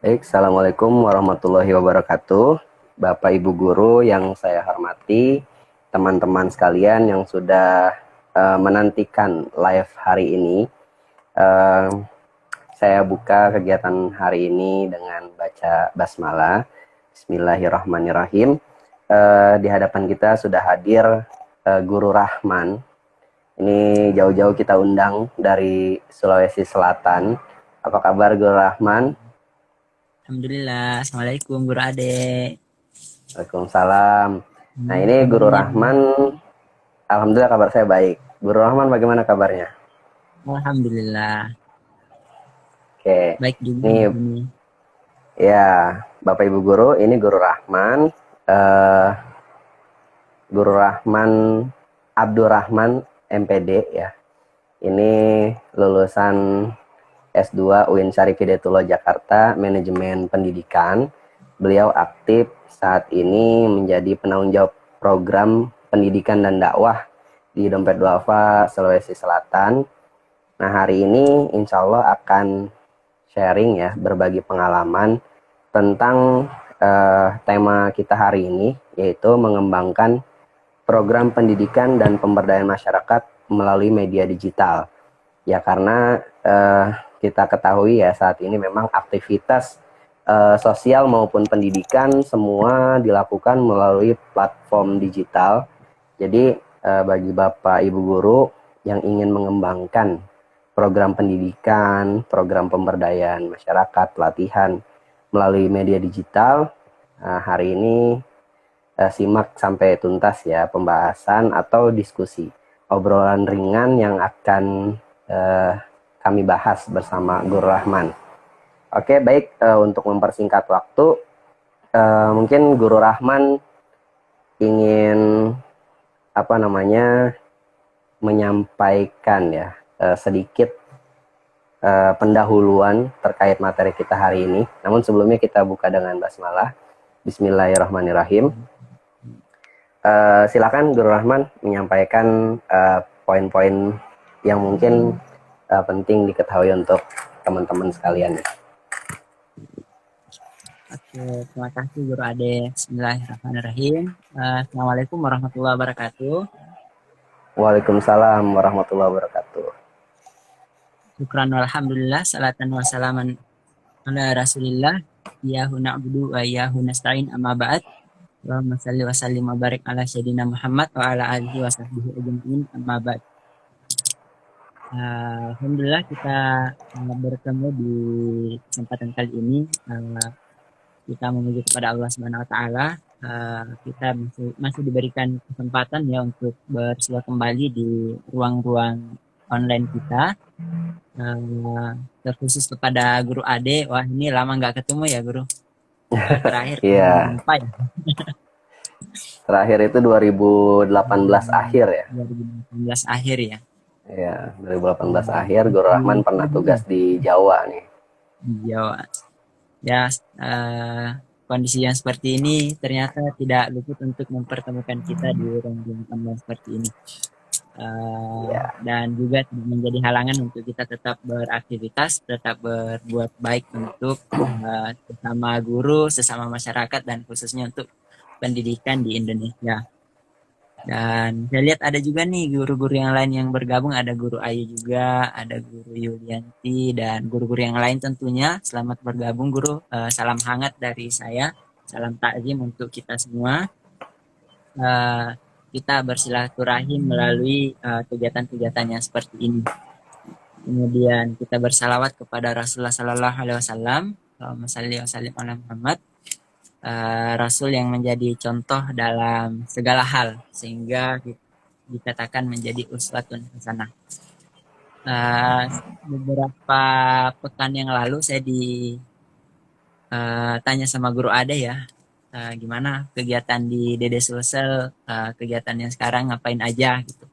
Baik, Assalamualaikum warahmatullahi wabarakatuh. Bapak Ibu Guru yang saya hormati, teman-teman sekalian yang sudah menantikan live hari ini. Eh, saya buka kegiatan hari ini dengan baca basmalah. Bismillahirrahmanirrahim. Di hadapan kita sudah hadir Guru Rahman. Ini jauh-jauh kita undang dari Sulawesi Selatan. Apa kabar Guru Rahman? Alhamdulillah. Assalamualaikum Guru Ade. Waalaikumsalam. Nah, ini Guru Kabarnya Rahman. Alhamdulillah kabar saya baik. Guru Rahman bagaimana kabarnya? Alhamdulillah. Oke. Baik juga Ini ini. ya, Bapak Ibu Guru, ini Guru Rahman. eh, Guru Rahman Abdurrahman MPD ya. Ini lulusan S2 UIN Syarif Hidayatullah Jakarta, Manajemen Pendidikan. Beliau aktif saat ini menjadi penanggung jawab program pendidikan dan dakwah di Dompet Duafa, Sulawesi Selatan. Nah, hari ini insya Allah akan sharing ya, berbagi pengalaman tentang tema kita hari ini, yaitu mengembangkan program pendidikan dan pemberdayaan masyarakat melalui media digital. Ya, karena kita ketahui ya saat ini memang aktivitas sosial maupun pendidikan semua dilakukan melalui platform digital. Jadi bagi Bapak Ibu Guru yang ingin mengembangkan program pendidikan, program pemberdayaan masyarakat, pelatihan melalui media digital, hari ini simak sampai tuntas ya pembahasan atau diskusi obrolan ringan yang akan kami bahas bersama Guru Rahman. Oke, baik, untuk mempersingkat waktu, mungkin Guru Rahman ingin menyampaikan ya sedikit pendahuluan terkait materi kita hari ini. Namun sebelumnya kita buka dengan basmalah. Bismillahirrahmanirrahim. Silakan Guru Rahman menyampaikan poin-poin yang mungkin penting diketahui untuk teman-teman sekalian. Oke, terima kasih Guru Ade. Bismillahirrahmanirrahim. Assalamualaikum warahmatullahi wabarakatuh. Waalaikumsalam warahmatullahi wabarakatuh. Syukran walhamdulillah. Salatan wassalaman ala rasulillah. Iyahu na'budu wa iyahu nasta'in amma ba'd. Allahumma salli wa sallim wa barik ala sayyidina Muhammad wa ala alihi wa sahbihi ajma'in amma ba'd. Alhamdulillah kita bertemu di kesempatan kali ini. Kita memuji kepada Allah Subhanahu wa taala. Kita masih diberikan kesempatan ya untuk bersua kembali di ruang-ruang online kita. Terkhusus kepada Guru Ade. Wah, ini lama nggak ketemu ya, Guru. Terakhir Iya. apa ya? Terakhir itu 2018 akhir ya. 2018 akhir ya. Iya, 2018 akhir Guru Rahman pernah tugas di Jawa nih. Di Jawa. Ya, kondisi yang seperti ini ternyata tidak luput untuk mempertemukan kita di ruang-ruang online seperti ini. Dan juga tidak menjadi halangan untuk kita tetap beraktivitas, tetap berbuat baik untuk sesama guru, sesama masyarakat, dan khususnya untuk pendidikan di Indonesia. Dan saya lihat ada juga nih guru-guru yang lain yang bergabung, ada Guru Ayu juga, ada Guru Yulianti, dan guru-guru yang lain tentunya. Selamat bergabung Guru, salam hangat dari saya, salam takzim untuk kita semua. Kita bersilaturahim melalui kegiatan-kegiatan yang seperti ini. Kemudian kita bersalawat kepada Rasulullah Sallallahu Alaihi Wasallam, Allahumma salli wa sallim ala Muhammad. Rasul yang menjadi contoh dalam segala hal sehingga dikatakan menjadi uswatun hasanah. Beberapa pekan yang lalu saya ditanya sama Guru Ade ya, gimana kegiatan di Dede Sulsel, kegiatannya sekarang ngapain aja gitu.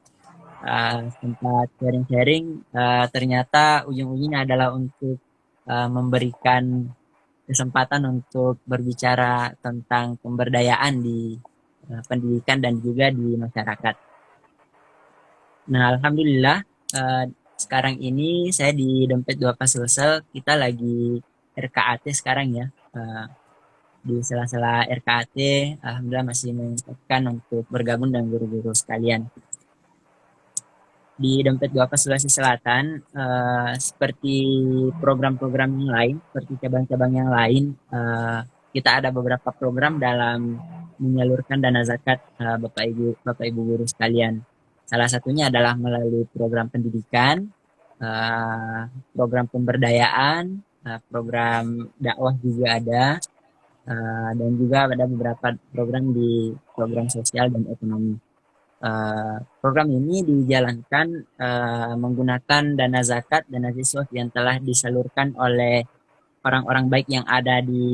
Sempat sharing-sharing, ternyata ujung-ujungnya adalah untuk memberikan kesempatan untuk berbicara tentang pemberdayaan di pendidikan dan juga di masyarakat. Nah, alhamdulillah sekarang ini saya di Dompet Duafa Sulsel, kita lagi RKAT sekarang ya. Di sela-sela RKAT, alhamdulillah masih mengusahakan untuk bergabung dengan guru-guru sekalian. Di Dompet Duafa Sulawesi Selatan, seperti program-program yang lain, seperti cabang-cabang yang lain, kita ada beberapa program dalam menyalurkan dana zakat, Bapak Ibu guru sekalian. Salah satunya adalah melalui program pendidikan, program pemberdayaan, program dakwah juga ada, dan juga ada beberapa program di program sosial dan ekonomi. Program ini dijalankan menggunakan dana zakat, dana siswa yang telah disalurkan oleh orang-orang baik yang ada di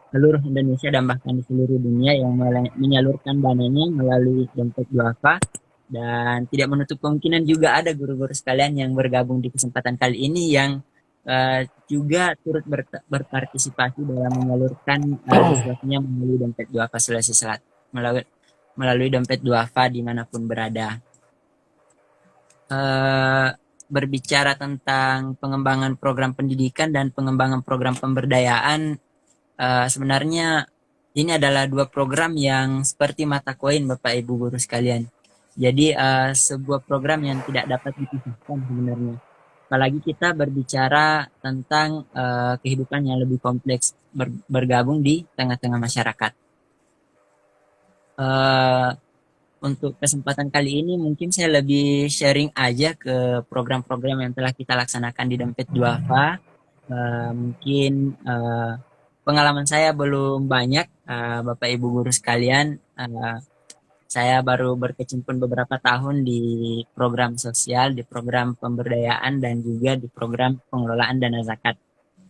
seluruh Indonesia dan bahkan di seluruh dunia yang menyalurkan dananya melalui Dompet Duafa, dan tidak menutup kemungkinan juga ada guru-guru sekalian yang bergabung di kesempatan kali ini yang juga turut berpartisipasi dalam menyalurkan siswanya melalui Dompet Duafa Sulawesi Selatan, melalui Dompet Duafa dimanapun berada. Berbicara tentang pengembangan program pendidikan dan pengembangan program pemberdayaan, sebenarnya ini adalah dua program yang seperti mata koin Bapak Ibu guru sekalian. Jadi sebuah program yang tidak dapat dipisahkan sebenarnya. Apalagi kita berbicara tentang kehidupan yang lebih kompleks, bergabung di tengah-tengah masyarakat. Untuk kesempatan kali ini mungkin saya lebih sharing aja ke program-program yang telah kita laksanakan di Dompet Duafa. Mungkin pengalaman saya belum banyak, Bapak Ibu guru sekalian. Saya baru berkecimpung beberapa tahun di program sosial, di program pemberdayaan, dan juga di program pengelolaan dana zakat.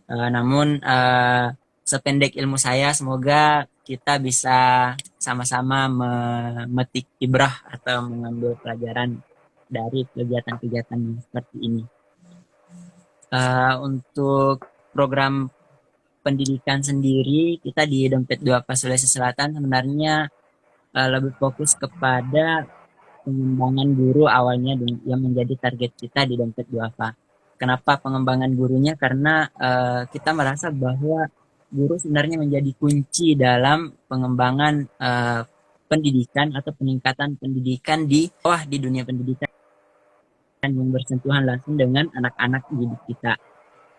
Namun sependek ilmu saya, semoga kita bisa sama-sama memetik ibrah atau mengambil pelajaran dari kegiatan-kegiatan seperti ini. Untuk program pendidikan sendiri, kita di Dompet Duafa Sulawesi Selatan sebenarnya lebih fokus kepada pengembangan guru awalnya yang menjadi target kita di Dompet Duafa. Kenapa pengembangan gurunya? Karena kita merasa bahwa guru sebenarnya menjadi kunci dalam pengembangan pendidikan atau peningkatan pendidikan di bawah di dunia pendidikan yang bersentuhan langsung dengan anak-anak didik kita.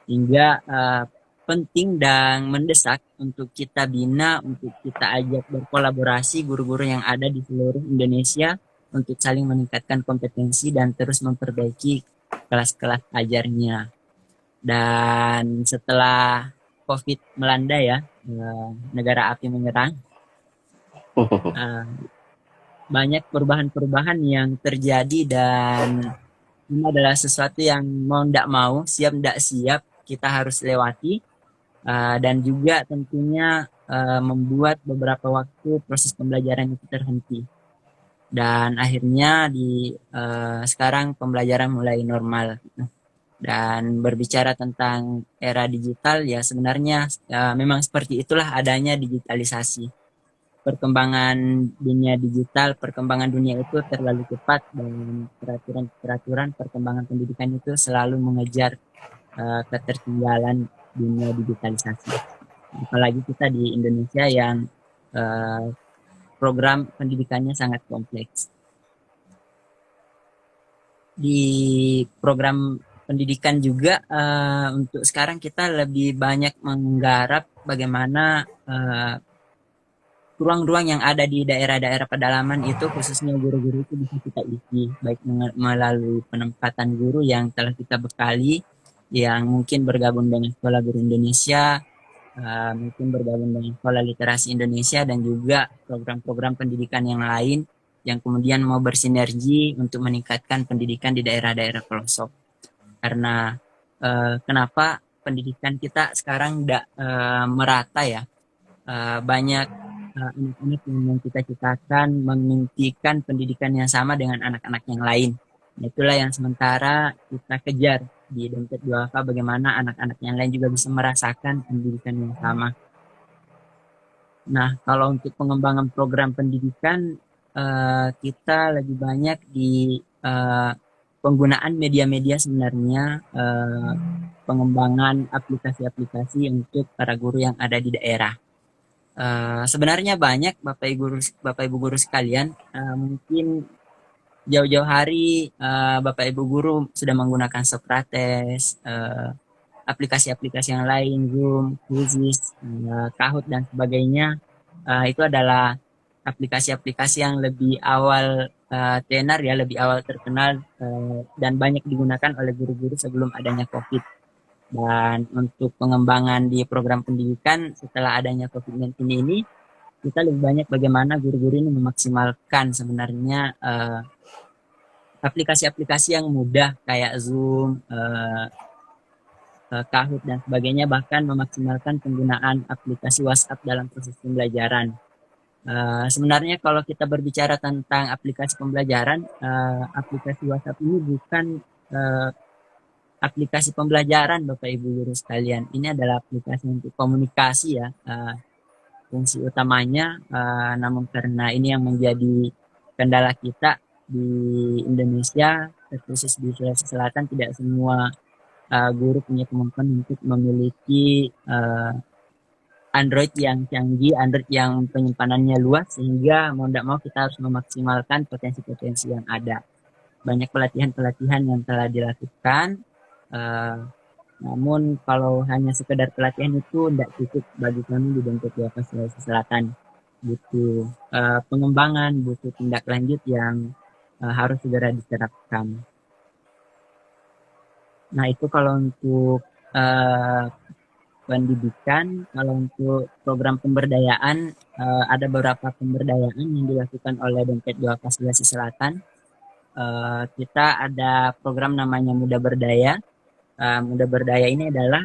Hingga penting dan mendesak untuk kita bina, untuk kita ajak berkolaborasi guru-guru yang ada di seluruh Indonesia untuk saling meningkatkan kompetensi dan terus memperbaiki kelas-kelas ajarnya. Dan setelah COVID melanda ya, negara api menyerang, banyak perubahan-perubahan yang terjadi, dan ini adalah sesuatu yang mau tidak mau, siap tidak siap, kita harus lewati, dan juga tentunya membuat beberapa waktu proses pembelajaran itu terhenti. Dan akhirnya sekarang pembelajaran mulai normal. Dan berbicara tentang era digital, ya sebenarnya memang seperti itulah adanya digitalisasi. Perkembangan dunia digital, perkembangan dunia itu terlalu cepat, dan peraturan perkembangan pendidikan itu selalu mengejar ketertinggalan dunia digitalisasi. Apalagi kita di Indonesia yang program pendidikannya sangat kompleks. Di program pendidikan juga untuk sekarang kita lebih banyak menggarap bagaimana ruang-ruang yang ada di daerah-daerah pedalaman itu, khususnya guru-guru itu bisa kita isi, baik melalui penempatan guru yang telah kita bekali, yang mungkin bergabung dengan Sekolah Guru Indonesia, mungkin bergabung dengan Sekolah Literasi Indonesia, dan juga program-program pendidikan yang lain yang kemudian mau bersinergi untuk meningkatkan pendidikan di daerah-daerah pelosok. Karena kenapa pendidikan kita sekarang tidak merata ya, banyak anak-anak yang mencita-citakan memimpikan pendidikan yang sama dengan anak-anak yang lain. Itulah yang sementara kita kejar di Dompet Duafa, bagaimana anak-anak yang lain juga bisa merasakan pendidikan yang sama. Nah, kalau untuk pengembangan program pendidikan, kita lebih banyak di penggunaan media-media sebenarnya, pengembangan aplikasi-aplikasi untuk para guru yang ada di daerah. Sebenarnya banyak Bapak Ibu guru sekalian, mungkin jauh-jauh hari Bapak Ibu guru sudah menggunakan Socrates, aplikasi-aplikasi yang lain, Zoom, Quizzes, Kahoot dan sebagainya. Itu adalah aplikasi-aplikasi yang lebih awal tenar ya, lebih awal terkenal dan banyak digunakan oleh guru-guru sebelum adanya COVID. Dan untuk pengembangan di program pendidikan setelah adanya COVID-19 ini, kita lebih banyak bagaimana guru-guru ini memaksimalkan sebenarnya aplikasi-aplikasi yang mudah kayak Zoom, Kahoot dan sebagainya, bahkan memaksimalkan penggunaan aplikasi WhatsApp dalam proses pembelajaran. Sebenarnya kalau kita berbicara tentang aplikasi pembelajaran, aplikasi WhatsApp ini bukan aplikasi pembelajaran Bapak Ibu guru sekalian. Ini adalah aplikasi untuk komunikasi ya, fungsi utamanya. Namun karena ini yang menjadi kendala kita di Indonesia, khusus di Sulawesi Selatan, tidak semua guru punya kemampuan untuk memiliki Android yang canggih, Android yang penyimpanannya luas, sehingga mau tidak mau kita harus memaksimalkan potensi-potensi yang ada. Banyak pelatihan-pelatihan yang telah dilakukan, namun kalau hanya sekedar pelatihan itu tidak cukup bagi kami di Dompet Duafa Sulawesi Selatan. Butuh pengembangan, butuh tindak lanjut yang harus segera diterapkan. Nah itu kalau untuk pendidikan. Kalau untuk program pemberdayaan, ada beberapa pemberdayaan yang dilakukan oleh Dompet Duafa Sulawesi Selatan. Kita ada program namanya Muda Berdaya. Muda Berdaya ini adalah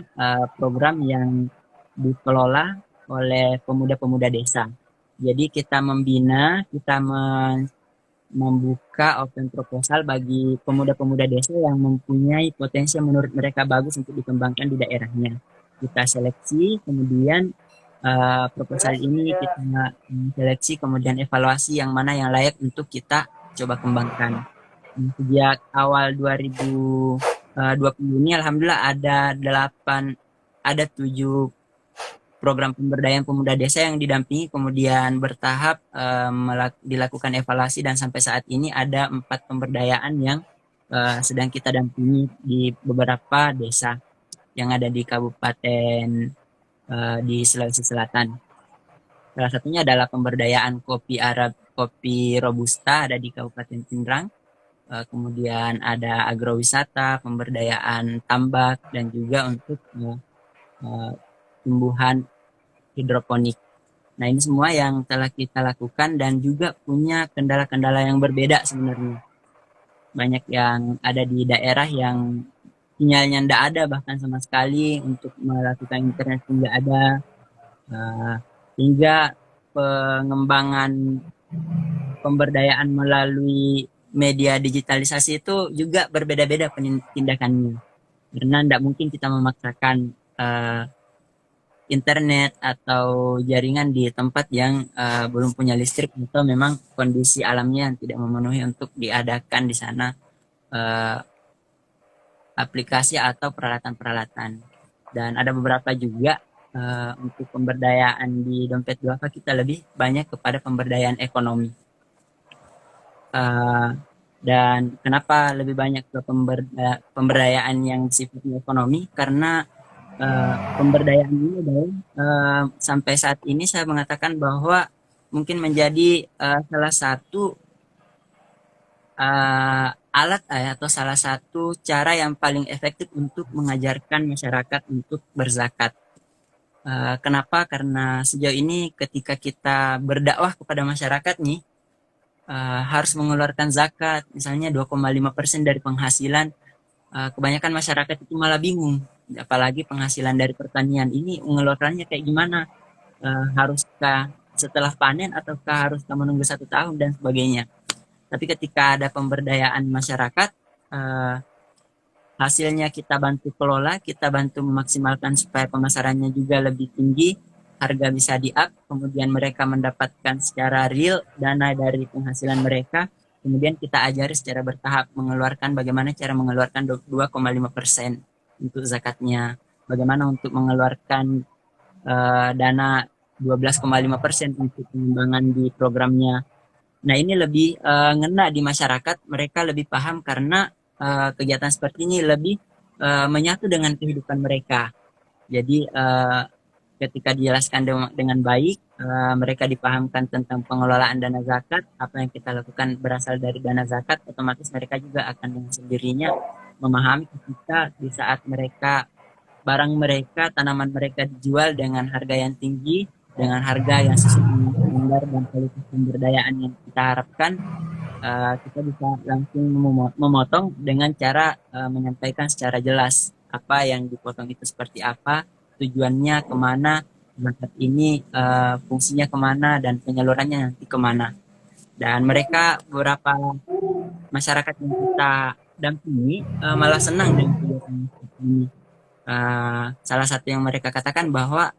program yang dikelola oleh pemuda-pemuda desa. Jadi kita membina, kita membuka open proposal bagi pemuda-pemuda desa yang mempunyai potensi yang menurut mereka bagus untuk dikembangkan di daerahnya. Kita seleksi, kemudian proposal ini kita seleksi, kemudian evaluasi yang mana yang layak untuk kita coba kembangkan. Sejak awal 2020 ini alhamdulillah ada 7 program pemberdayaan pemuda desa yang didampingi, kemudian bertahap dilakukan evaluasi, dan sampai saat ini ada 4 pemberdayaan yang sedang kita dampingi di beberapa desa yang ada di kabupaten di Sulawesi Selatan. Salah satunya adalah pemberdayaan kopi Arab, kopi Robusta, ada di Kabupaten Pindrang. Kemudian ada agrowisata, pemberdayaan tambak, dan juga untuk tumbuhan hidroponik. Nah ini semua yang telah kita lakukan dan juga punya kendala-kendala yang berbeda sebenarnya. Banyak yang ada di daerah yang sinyalnya tidak ada bahkan sama sekali, untuk melakukan internet pun tidak ada, hingga pengembangan pemberdayaan melalui media digitalisasi itu juga berbeda-beda tindakannya. Karena tidak mungkin kita memaksakan internet atau jaringan di tempat yang belum punya listrik, atau memang kondisi alamnya yang tidak memenuhi untuk diadakan di sana aplikasi atau peralatan-peralatan. Dan ada beberapa juga untuk pemberdayaan di Dompet Duafa kita lebih banyak kepada pemberdayaan ekonomi. Dan kenapa lebih banyak ke pemberdayaan yang sifatnya ekonomi? Karena pemberdayaan ini adalah sampai saat ini saya mengatakan bahwa mungkin menjadi salah satu alat atau salah satu cara yang paling efektif untuk mengajarkan masyarakat untuk berzakat. Kenapa? Karena sejauh ini ketika kita berdakwah kepada masyarakat nih, harus mengeluarkan zakat, misalnya 2,5% dari penghasilan. Kebanyakan masyarakat itu malah bingung, apalagi penghasilan dari pertanian ini mengeluarkannya kayak gimana? Haruskah setelah panen ataukah haruskah menunggu 1 tahun dan sebagainya. Tapi ketika ada pemberdayaan masyarakat, hasilnya kita bantu kelola, kita bantu memaksimalkan supaya pemasarannya juga lebih tinggi, harga bisa di-up, kemudian mereka mendapatkan secara real dana dari penghasilan mereka, kemudian kita ajari secara bertahap mengeluarkan bagaimana cara mengeluarkan 2,5% untuk zakatnya, bagaimana untuk mengeluarkan dana 12,5% untuk pengembangan di programnya. Nah, ini lebih ngena di masyarakat, mereka lebih paham karena kegiatan seperti ini lebih menyatu dengan kehidupan mereka. Jadi ketika dijelaskan dengan baik, mereka dipahamkan tentang pengelolaan dana zakat, apa yang kita lakukan berasal dari dana zakat, otomatis mereka juga akan dengan sendirinya memahami ketika di saat mereka barang mereka, tanaman mereka dijual dengan harga yang tinggi, dengan harga yang sesuai dengan standar dan kualitas pemberdayaan yang kita harapkan, kita bisa langsung memotong dengan cara menyampaikan secara jelas apa yang dipotong itu seperti apa, tujuannya kemana, zakat ini fungsinya kemana, dan penyalurannya nanti kemana. Dan mereka, beberapa masyarakat yang kita dampingi malah senang dengan kegiatan ini. Salah satu yang mereka katakan bahwa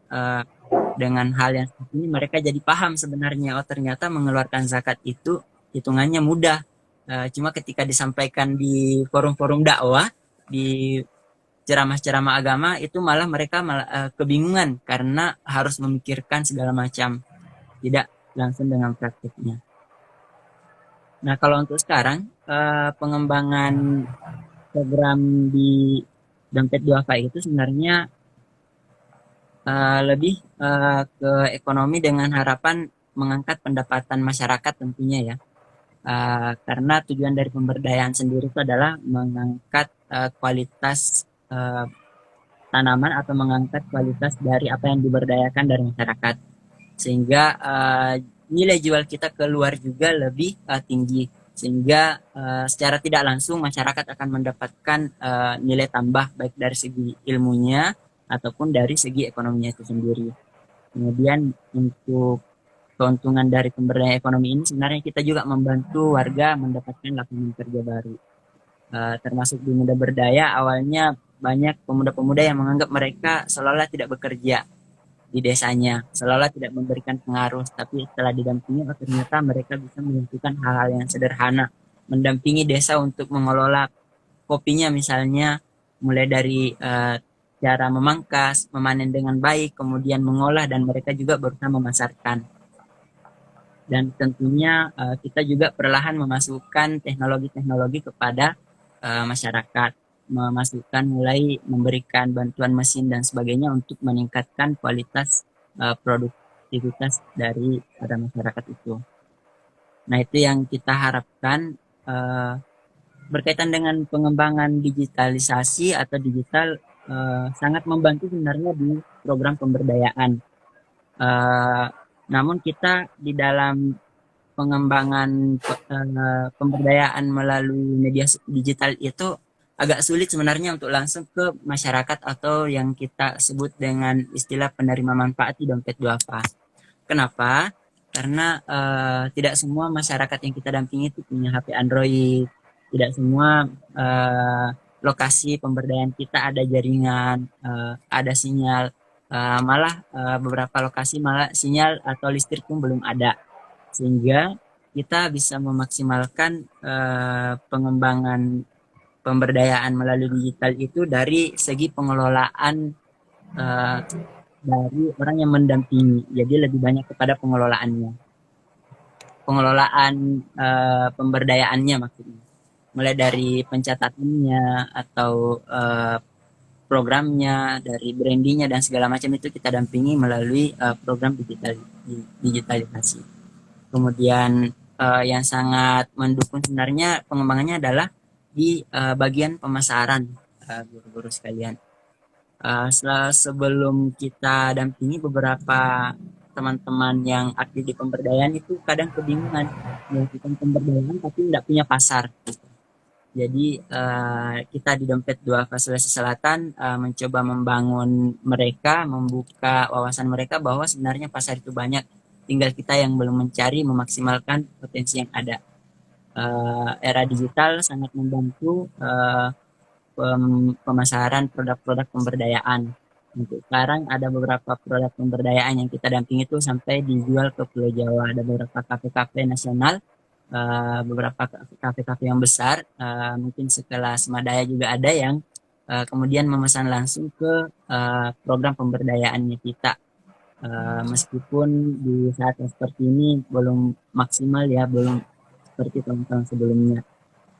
dengan hal yang seperti ini mereka jadi paham sebenarnya, oh ternyata mengeluarkan zakat itu hitungannya mudah. Cuma ketika disampaikan di forum-forum dakwah, di ceramah-ceramah agama, itu malah mereka kebingungan karena harus memikirkan segala macam, tidak langsung dengan praktiknya. Nah, kalau untuk sekarang pengembangan program di Dompet Duafa itu sebenarnya lebih ke ekonomi dengan harapan mengangkat pendapatan masyarakat tentunya ya. Karena tujuan dari pemberdayaan sendiri itu adalah mengangkat kualitas tanaman atau mengangkat kualitas dari apa yang diberdayakan dari masyarakat. Sehingga nilai jual kita keluar juga lebih tinggi. Sehingga secara tidak langsung masyarakat akan mendapatkan nilai tambah baik dari segi ilmunya ataupun dari segi ekonominya itu sendiri. Kemudian untuk keuntungan dari pemberdayaan ekonomi ini sebenarnya kita juga membantu warga mendapatkan lapangan kerja baru. Termasuk di Muda Berdaya, awalnya banyak pemuda-pemuda yang menganggap mereka seolah-olah tidak bekerja di desanya, seolah-olah tidak memberikan pengaruh, tapi setelah didampingi ternyata mereka bisa melakukan hal-hal yang sederhana, mendampingi desa untuk mengelola kopinya misalnya, mulai dari cara memangkas, memanen dengan baik, kemudian mengolah, dan mereka juga berusaha memasarkan. Dan tentunya kita juga perlahan memasukkan teknologi-teknologi kepada masyarakat, memasukkan mulai memberikan bantuan mesin dan sebagainya untuk meningkatkan kualitas produktivitas dari pada masyarakat itu. Nah, itu yang kita harapkan berkaitan dengan pengembangan digitalisasi atau digital, sangat membantu sebenarnya di program pemberdayaan. Namun kita di dalam pengembangan pemberdayaan melalui media digital itu agak sulit sebenarnya untuk langsung ke masyarakat atau yang kita sebut dengan istilah penerima manfaat di Dompet Duafa. Kenapa? Karena tidak semua masyarakat yang kita dampingi itu punya HP Android. Tidak semua lokasi pemberdayaan kita ada jaringan, ada sinyal. Malah beberapa lokasi malah sinyal atau listrik pun belum ada. Sehingga kita bisa memaksimalkan pengembangan pemberdayaan melalui digital itu dari segi pengelolaan dari orang yang mendampingi. Jadi lebih banyak kepada pengelolaannya. Pengelolaan pemberdayaannya maksudnya. Mulai dari pencatatannya atau programnya, dari brandingnya dan segala macam itu kita dampingi melalui program digitalisasi. Kemudian yang sangat mendukung sebenarnya pengembangannya adalah di bagian pemasaran, guru-guru sekalian. Sebelum kita dampingi beberapa teman-teman yang aktif di pemberdayaan itu kadang kebingungan melakukan pemberdayaan tapi tidak punya pasar. Jadi kita di Dompet Duafa Sulawesi Selatan mencoba membangun mereka, membuka wawasan mereka bahwa sebenarnya pasar itu banyak. Tinggal kita yang belum mencari, memaksimalkan potensi yang ada. Era digital sangat membantu pemasaran produk-produk pemberdayaan. Untuk sekarang ada beberapa produk pemberdayaan yang kita dampingi itu sampai dijual ke Pulau Jawa. Ada beberapa kafe-kafe nasional beberapa kafe-kafe yang besar, mungkin sekelas Madaya juga ada yang kemudian memesan langsung ke program pemberdayaannya kita. Meskipun di saat yang seperti ini belum maksimal ya, belum seperti tahun-tahun sebelumnya.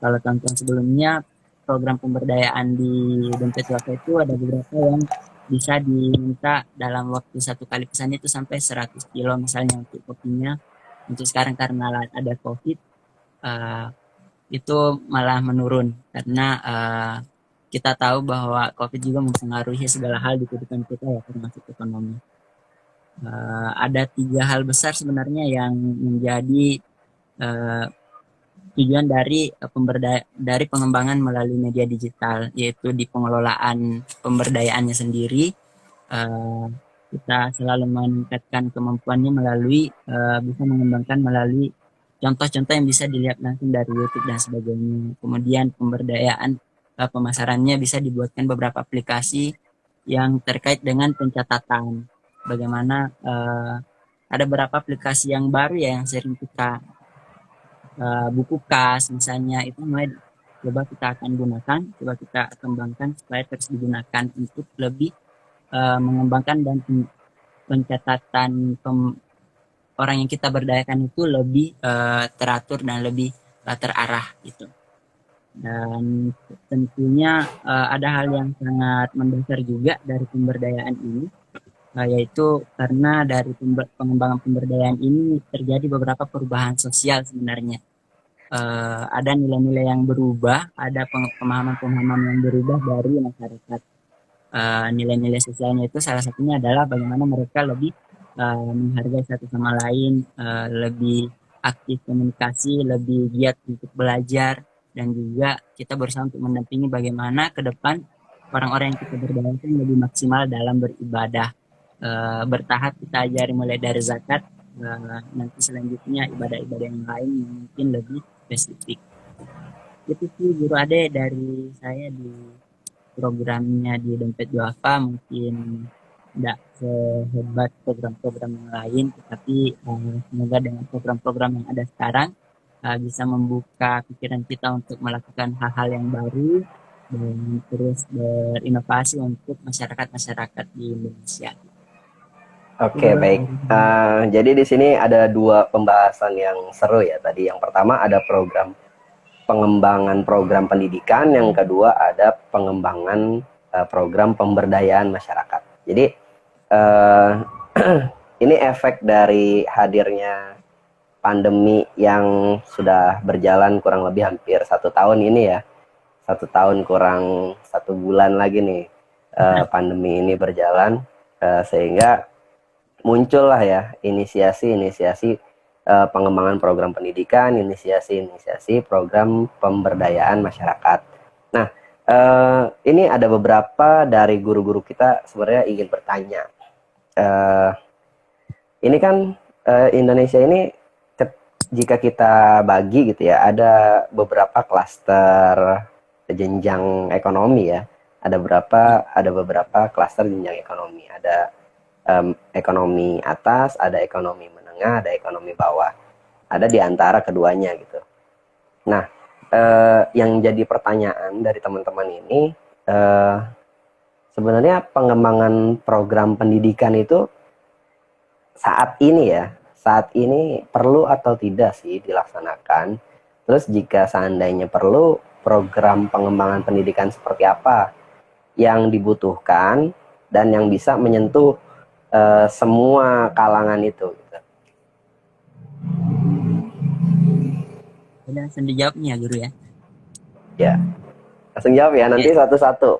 Kalau tahun-tahun sebelumnya program pemberdayaan di Dompet Wafa itu ada beberapa yang bisa diminta dalam waktu satu kali pesan itu sampai 100 kilo misalnya untuk kopinya. Untuk sekarang karena ada COVID, eh, itu malah menurun karena kita tahu bahwa COVID juga mempengaruhi segala hal di kehidupan kita ya, termasuk ekonomi. Ada tiga hal besar sebenarnya yang menjadi eh, tujuan dari dari pengembangan melalui media digital, yaitu di pengelolaan pemberdayaannya sendiri. eh, kita selalu meningkatkan kemampuannya melalui bisa mengembangkan melalui contoh-contoh yang bisa dilihat langsung dari YouTube dan sebagainya. Kemudian pemberdayaan pemasarannya bisa dibuatkan beberapa aplikasi yang terkait dengan pencatatan. Bagaimana ada beberapa aplikasi yang baru ya yang sering kita buku kas misalnya itu mulai coba kita akan gunakan, coba kita kembangkan supaya terus digunakan untuk lebih mengembangkan dan pencatatan orang yang kita berdayakan itu lebih teratur dan lebih terarah gitu. Dan tentunya ada hal yang sangat mendasar juga dari pemberdayaan ini, yaitu karena dari pengembangan pemberdayaan ini terjadi beberapa perubahan sosial sebenarnya. Ada nilai-nilai yang berubah, ada pemahaman-pemahaman yang berubah dari masyarakat. Nilai-nilai sosialnya itu salah satunya adalah bagaimana mereka lebih menghargai satu sama lain, lebih aktif komunikasi, lebih giat untuk belajar, dan juga kita berusaha untuk mendampingi bagaimana ke depan orang-orang yang kita berdayakan lebih maksimal dalam beribadah. Bertahap kita ajari mulai dari zakat, nanti selanjutnya ibadah-ibadah yang lain yang mungkin lebih spesifik. Itu sih Guru Ade dari saya di programnya di Dompet Duafa, mungkin tidak sehebat program-program yang lain, tetapi semoga dengan program-program yang ada sekarang bisa membuka pikiran kita untuk melakukan hal-hal yang baru dan terus berinovasi untuk masyarakat-masyarakat di Indonesia. Oke, baik. Jadi di sini ada dua pembahasan yang seru ya tadi. Yang pertama ada program pengembangan program pendidikan, yang kedua ada pengembangan program pemberdayaan masyarakat. Jadi ini efek dari hadirnya pandemi yang sudah berjalan kurang lebih hampir 1 tahun ini ya. 1 tahun kurang 1 bulan lagi nih pandemi ini berjalan, sehingga muncullah ya inisiasi-inisiasi pengembangan program pendidikan, inisiasi-inisiasi program pemberdayaan masyarakat. Nah, ini ada beberapa dari guru-guru kita sebenarnya ingin bertanya. Ini kan Indonesia ini jika kita bagi gitu ya, ada beberapa klaster jenjang ekonomi ya. Ada beberapa klaster jenjang ekonomi. Ada ekonomi atas, ada ekonomi menengah, ada ekonomi bawah. Ada di antara keduanya gitu. Nah, yang jadi pertanyaan dari teman-teman ini, sebenarnya pengembangan program pendidikan itu saat ini perlu atau tidak sih dilaksanakan? Terus jika seandainya perlu, program pengembangan pendidikan seperti apa yang dibutuhkan dan yang bisa menyentuh semua kalangan itu gitu. Udah langsung dijawab nih ya Guru ya. Ya, langsung jawab ya nanti satu-satu.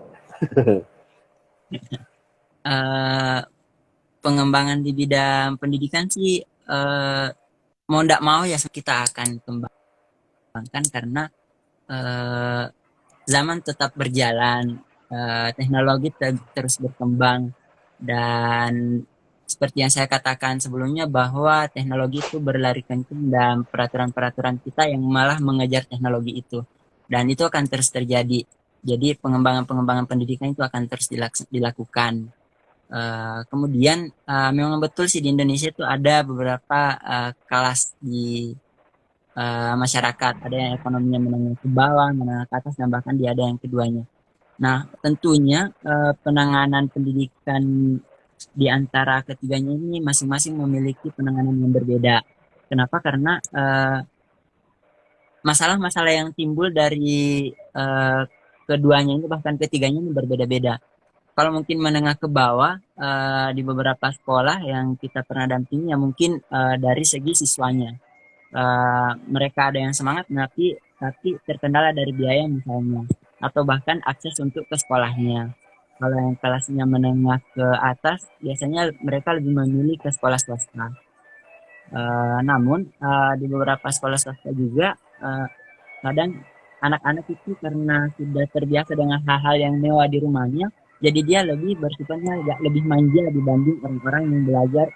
Pengembangan di bidang pendidikan sih mau tidak mau ya kita akan kembangkan karena zaman tetap berjalan, teknologi terus berkembang, dan seperti yang saya katakan sebelumnya bahwa teknologi itu berlari kencang dan peraturan-peraturan kita yang malah mengejar teknologi itu, dan itu akan terus terjadi. Jadi pengembangan pendidikan itu akan terus dilakukan. Kemudian memang betul sih di Indonesia itu ada beberapa kelas di masyarakat, ada yang ekonominya menengah ke bawah, menengah ke atas, dan bahkan dia ada yang keduanya. Nah, tentunya penanganan pendidikan di antara ketiganya ini masing-masing memiliki penanganan yang berbeda. Kenapa? Karena masalah-masalah yang timbul dari keduanya ini, bahkan ketiganya ini berbeda-beda. Kalau mungkin menengah ke bawah, di beberapa sekolah yang kita pernah dampingi, ya mungkin dari segi siswanya. Mereka ada yang semangat, tapi terkendala dari biaya misalnya, atau bahkan akses untuk ke sekolahnya. Kalau yang kelasnya menengah ke atas, biasanya mereka lebih memilih ke sekolah swasta. Namun di beberapa sekolah swasta juga kadang anak-anak itu karena sudah terbiasa dengan hal-hal yang mewah di rumahnya, jadi dia lebih bersifatnya agak lebih manja dibanding orang-orang yang belajar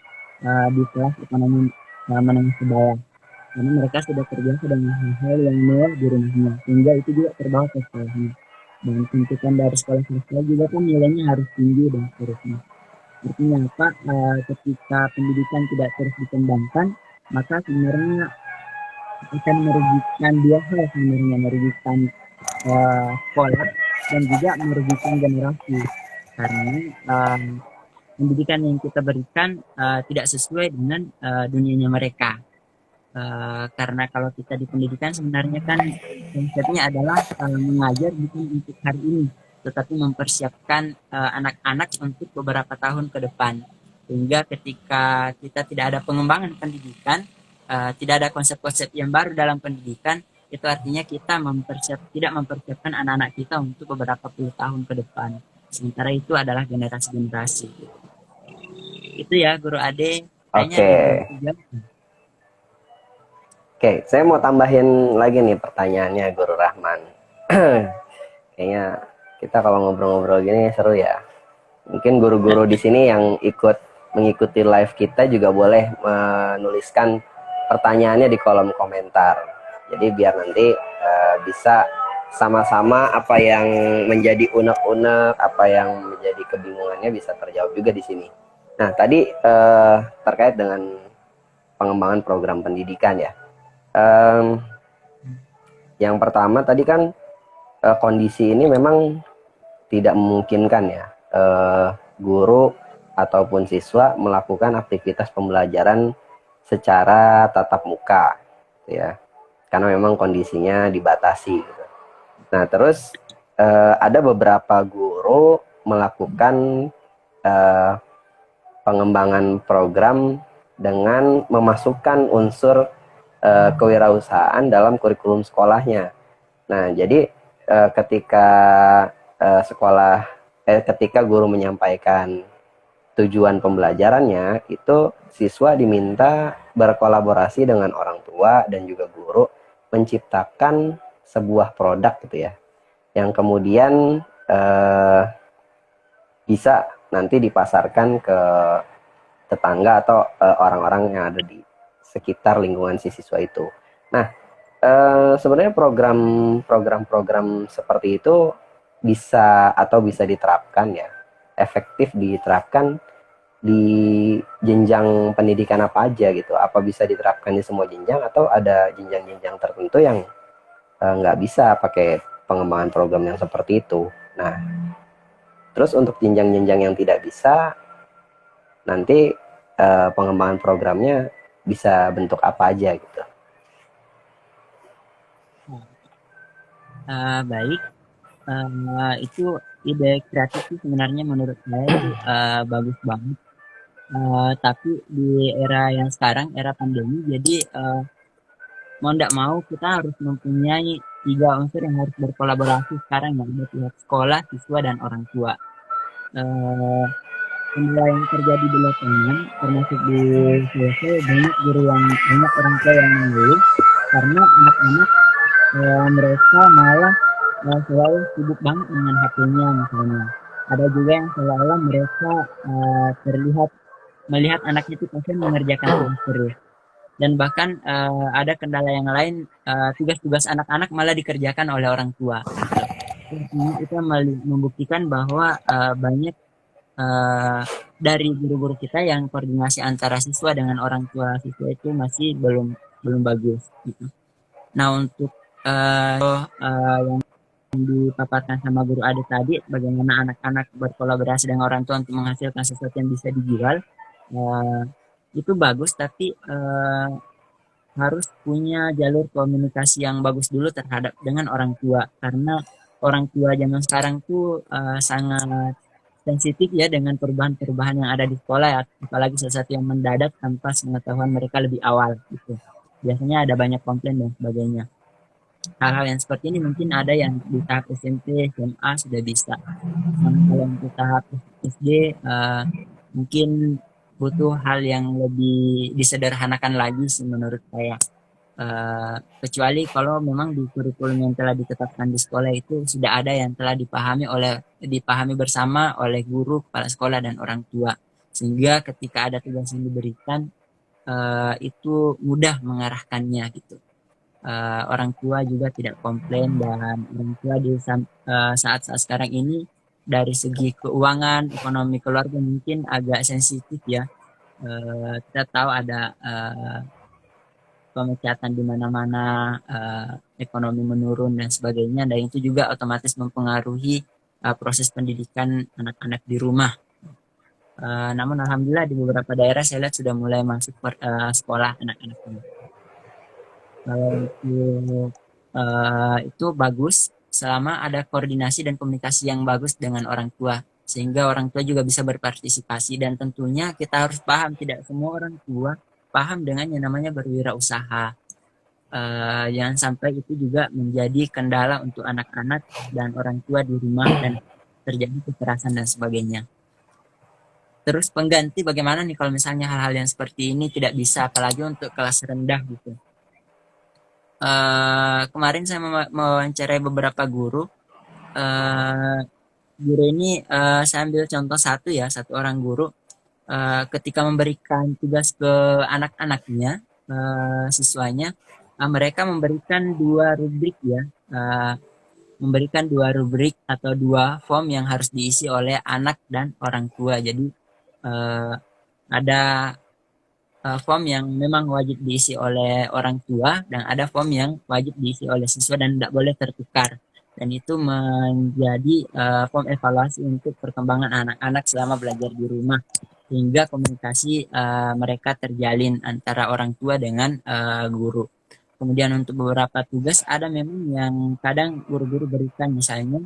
di kelas ekonomi menengah ke bawah. Karena mereka sudah terbiasa dengan hal-hal yang mewah di rumahnya, sehingga itu juga terbawa ke sekolahnya. Dan tuntutan dari sekolah swasta juga kan nilainya harus tinggi dan seterusnya. Artinya apa? Ketika pendidikan tidak terus dikembangkan, maka sebenarnya akan merugikan dua hal sebenarnya, merugikan sekolah dan juga merugikan generasi. Karena pendidikan yang kita berikan tidak sesuai dengan dunianya mereka. Karena kalau kita di pendidikan sebenarnya kan konsepnya adalah mengajar bukan untuk hari ini, tetapi mempersiapkan anak-anak untuk beberapa tahun ke depan. Sehingga ketika kita tidak ada pengembangan pendidikan, tidak ada konsep-konsep yang baru dalam pendidikan, itu artinya kita tidak mempersiapkan anak-anak kita untuk beberapa puluh tahun ke depan. Sementara itu adalah generasi-generasi. Itu ya, Guru Ade. Kayaknya Oke. lebih jauh. Oke, saya mau tambahin lagi nih pertanyaannya Guru Rahman. Kayaknya kita kalau ngobrol-ngobrol gini seru ya. Mungkin guru-guru di sini yang ikut mengikuti live kita juga boleh menuliskan pertanyaannya di kolom komentar. Jadi biar nanti bisa sama-sama apa yang menjadi unek-unek, apa yang menjadi kebingungannya bisa terjawab juga di sini. Nah, tadi terkait dengan pengembangan program pendidikan ya. Yang pertama tadi kan kondisi ini memang tidak memungkinkan ya guru ataupun siswa melakukan aktivitas pembelajaran secara tatap muka, ya, karena memang kondisinya dibatasi. Gitu. Nah, terus ada beberapa guru melakukan pengembangan program dengan memasukkan unsur kewirausahaan dalam kurikulum sekolahnya. Nah, jadi ketika guru menyampaikan tujuan pembelajarannya, itu siswa diminta berkolaborasi dengan orang tua dan juga guru menciptakan sebuah produk gitu ya, yang kemudian bisa nanti dipasarkan ke tetangga atau orang-orang yang ada di sekitar lingkungan si siswa itu. Nah, sebenarnya program-program seperti itu bisa diterapkan ya, efektif diterapkan di jenjang pendidikan apa aja gitu. Apa bisa diterapkan di semua jenjang atau ada jenjang-jenjang tertentu yang nggak bisa pakai pengembangan program yang seperti itu. Nah, terus untuk jenjang-jenjang yang tidak bisa, nanti pengembangan programnya bisa bentuk apa aja gitu. Baik, itu ide kreatif sih sebenarnya menurut saya itu bagus banget. Tapi di era yang sekarang, era pandemi, jadi mau tidak mau kita harus mempunyai tiga unsur yang harus berkolaborasi sekarang, yaitu pihak sekolah, siswa, dan orang tua. Kendala yang terjadi di lapangan, termasuk di selesai, banyak orang tua yang mengeluh karena anak-anak mereka malah selalu sibuk banget dengan HP-nya misalnya. Ada juga yang seolah-olah mereka terlihat melihat anaknya itu pasien mengerjakan tugas terus. Dan bahkan ada kendala yang lain, tugas-tugas anak-anak malah dikerjakan oleh orang tua. Gitu. Itu membuktikan bahwa banyak dari guru-guru kita yang koordinasi antara siswa dengan orang tua siswa itu masih belum belum bagus gitu. Nah, untuk yang dipaparkan sama guru Adit tadi, bagaimana anak-anak berkolaborasi dengan orang tua untuk menghasilkan sesuatu yang bisa dijual, eh, itu bagus, tapi harus punya jalur komunikasi yang bagus dulu terhadap dengan orang tua, karena orang tua zaman sekarang tuh sangat sensitif ya dengan perubahan-perubahan yang ada di sekolah ya, apalagi sesuatu yang mendadak tanpa pengetahuan mereka lebih awal gitu. Biasanya ada banyak komplain dan sebagainya. Hal-hal yang seperti ini mungkin ada yang di tahap SMP, SMA sudah bisa. Namun kalau untuk tahap SD mungkin butuh hal yang lebih disederhanakan lagi sih menurut saya. Kecuali kalau memang di kurikulum yang telah ditetapkan di sekolah itu sudah ada yang telah dipahami bersama oleh guru, kepala sekolah dan orang tua. Sehingga ketika ada tugas yang diberikan itu mudah mengarahkannya gitu. Orang tua juga tidak komplain, dan orang tua di saat-saat sekarang ini dari segi keuangan, ekonomi keluarga mungkin agak sensitif ya. Kita tahu ada pemecatan di mana-mana, ekonomi menurun dan sebagainya, dan itu juga otomatis mempengaruhi proses pendidikan anak-anak di rumah. Namun alhamdulillah di beberapa daerah saya lihat sudah mulai masuk sekolah anak-anak ini. Kalau itu bagus selama ada koordinasi dan komunikasi yang bagus dengan orang tua, sehingga orang tua juga bisa berpartisipasi, dan tentunya kita harus paham tidak semua orang tua paham dengan yang namanya berwirausaha. Jangan sampai itu juga menjadi kendala untuk anak-anak dan orang tua di rumah dan terjadi kekerasan dan sebagainya. Terus pengganti bagaimana nih kalau misalnya hal-hal yang seperti ini tidak bisa, apalagi untuk kelas rendah gitu. Kemarin saya mewawancarai beberapa guru. Guru ini saya ambil contoh satu orang guru ketika memberikan tugas ke anak-anaknya, siswanya, mereka memberikan dua rubrik ya, memberikan dua rubrik atau dua form yang harus diisi oleh anak dan orang tua. Jadi ada form yang memang wajib diisi oleh orang tua dan ada form yang wajib diisi oleh siswa dan tidak boleh tertukar. Dan itu menjadi form evaluasi untuk perkembangan anak-anak selama belajar di rumah, sehingga komunikasi mereka terjalin antara orang tua dengan guru. Kemudian untuk beberapa tugas ada memang yang kadang guru-guru berikan, misalnya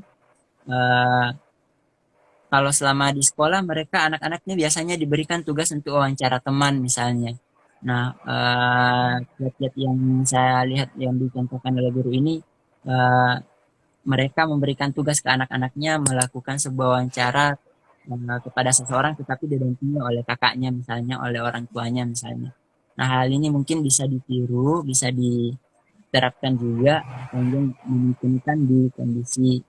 kalau selama di sekolah mereka anak-anaknya biasanya diberikan tugas untuk wawancara teman misalnya. Nah, kiat-kiat yang saya lihat yang dicontohkan oleh guru ini, mereka memberikan tugas ke anak-anaknya melakukan sebuah wawancara kepada seseorang, tetapi didampingi oleh kakaknya misalnya, oleh orang tuanya misalnya. Nah, hal ini mungkin bisa ditiru, bisa diterapkan juga, dan memungkinkan di kondisi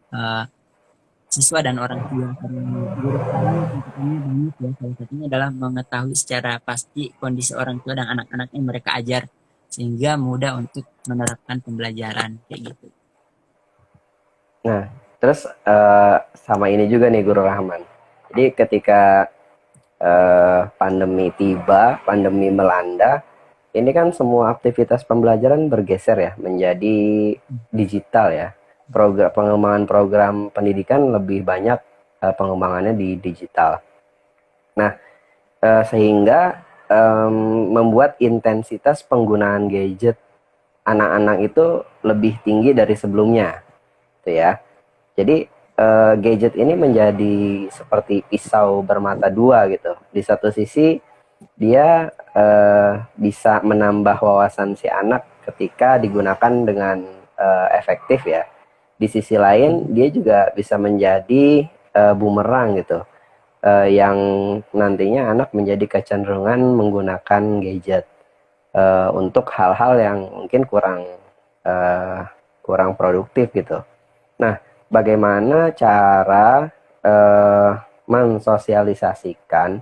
siswa dan orang tua, karena guru sekarang tuntutannya banyak ya. Salah satunya adalah mengetahui secara pasti kondisi orang tua dan anak-anak yang mereka ajar, sehingga mudah untuk menerapkan pembelajaran kayak gitu. Nah, terus sama ini juga nih Guru Rahman. Jadi ketika pandemi melanda, ini kan semua aktivitas pembelajaran bergeser ya menjadi digital ya. Pengembangan program pendidikan lebih banyak pengembangannya di digital. Nah, sehingga membuat intensitas penggunaan gadget anak-anak itu lebih tinggi dari sebelumnya, gitu ya. Jadi gadget ini menjadi seperti pisau bermata dua gitu. Di satu sisi dia bisa menambah wawasan si anak ketika digunakan dengan efektif ya. Di sisi lain dia juga bisa menjadi bumerang gitu, yang nantinya anak menjadi kecenderungan menggunakan gadget untuk hal-hal yang mungkin kurang produktif gitu. Nah, bagaimana cara mensosialisasikan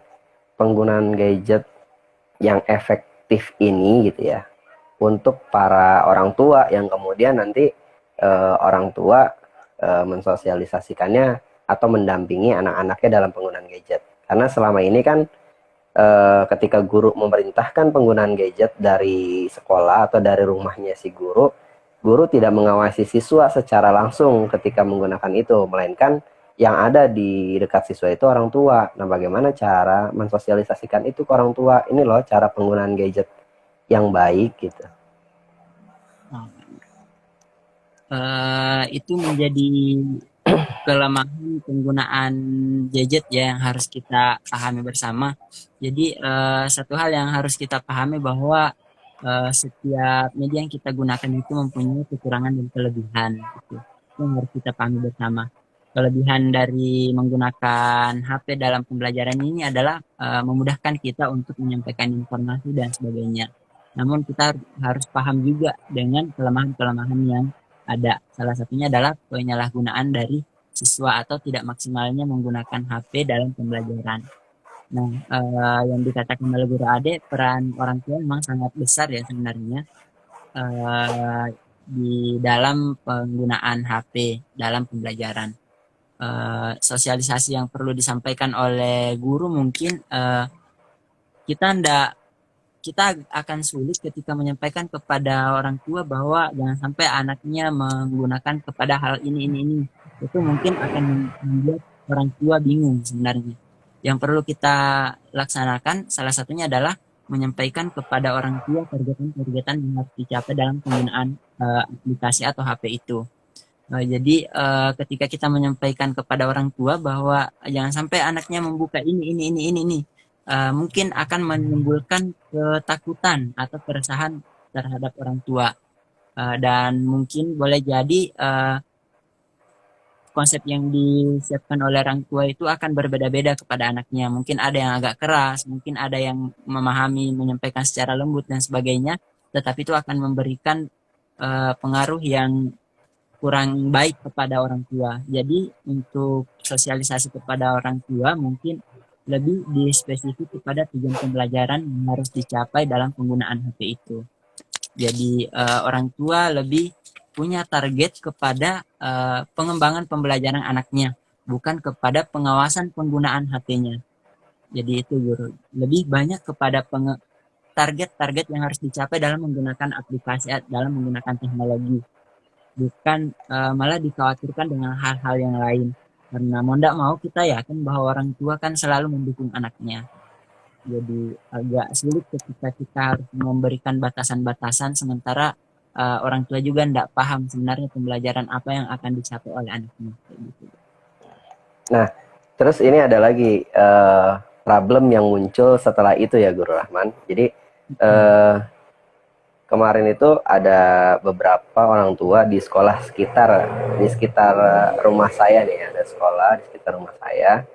penggunaan gadget yang efektif ini gitu ya untuk para orang tua yang kemudian nanti orang tua mensosialisasikannya atau mendampingi anak-anaknya dalam penggunaan gadget. Karena selama ini kan ketika guru memerintahkan penggunaan gadget dari sekolah atau dari rumahnya si guru, guru tidak mengawasi siswa secara langsung ketika menggunakan itu, melainkan yang ada di dekat siswa itu orang tua. Nah, bagaimana cara mensosialisasikan itu ke orang tua? Ini loh cara penggunaan gadget yang baik gitu. Itu menjadi kelemahan penggunaan gadget ya yang harus kita pahami bersama. Jadi satu hal yang harus kita pahami bahwa setiap media yang kita gunakan itu mempunyai kekurangan dan kelebihan. Gitu. Itu yang harus kita pahami bersama. Kelebihan dari menggunakan HP dalam pembelajaran ini adalah memudahkan kita untuk menyampaikan informasi dan sebagainya. Namun kita harus paham juga dengan kelemahan-kelemahan yang ada. Salah satunya adalah penyalahgunaan dari siswa atau tidak maksimalnya menggunakan HP dalam pembelajaran. Nah, yang dikatakan oleh Guru Ade, peran orang tua memang sangat besar ya sebenarnya di dalam penggunaan HP dalam pembelajaran. Sosialisasi yang perlu disampaikan oleh guru mungkin kita akan sulit ketika menyampaikan kepada orang tua bahwa jangan sampai anaknya menggunakan kepada hal ini. Itu mungkin akan membuat orang tua bingung sebenarnya. Yang perlu kita laksanakan salah satunya adalah menyampaikan kepada orang tua targetan-targetan yang harus dicapai dalam penggunaan aplikasi atau HP itu. Jadi ketika kita menyampaikan kepada orang tua bahwa jangan sampai anaknya membuka ini, mungkin akan menimbulkan ketakutan atau keresahan terhadap orang tua. Dan mungkin boleh jadi konsep yang disiapkan oleh orang tua itu akan berbeda-beda kepada anaknya. Mungkin ada yang agak keras, mungkin ada yang memahami, menyampaikan secara lembut dan sebagainya, tetapi itu akan memberikan pengaruh yang kurang baik kepada orang tua. Jadi untuk sosialisasi kepada orang tua mungkin lebih dispesifik kepada tujuan pembelajaran yang harus dicapai dalam penggunaan HP itu. Jadi orang tua lebih punya target kepada pengembangan pembelajaran anaknya, bukan kepada pengawasan penggunaan HP-nya. Jadi itu guru. Lebih banyak kepada target-target yang harus dicapai dalam menggunakan aplikasi, dalam menggunakan teknologi. Bukan malah dikhawatirkan dengan hal-hal yang lain. Karena mau tidak mau kita yakin bahwa orang tua kan selalu mendukung anaknya. Jadi agak sulit ketika kita harus memberikan batasan-batasan sementara orang tua juga tidak paham sebenarnya pembelajaran apa yang akan dicapai oleh anaknya. Gitu. Nah, terus ini ada lagi problem yang muncul setelah itu ya Guru Rahman. Jadi kemarin itu ada beberapa orang tua di sekitar rumah saya nih, ada sekolah di sekitar rumah saya.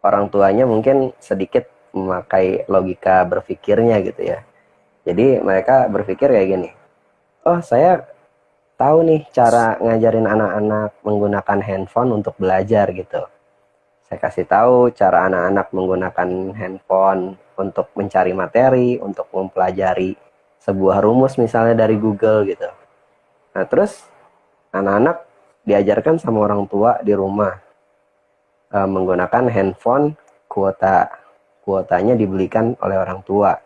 Orang tuanya mungkin sedikit memakai logika berpikirnya gitu ya. Jadi mereka berpikir kayak gini, oh saya tahu nih cara ngajarin anak-anak menggunakan handphone untuk belajar gitu. Saya kasih tahu cara anak-anak menggunakan handphone untuk mencari materi, untuk mempelajari sebuah rumus misalnya dari Google gitu. Nah terus anak-anak diajarkan sama orang tua di rumah menggunakan handphone kuotanya dibelikan oleh orang tua.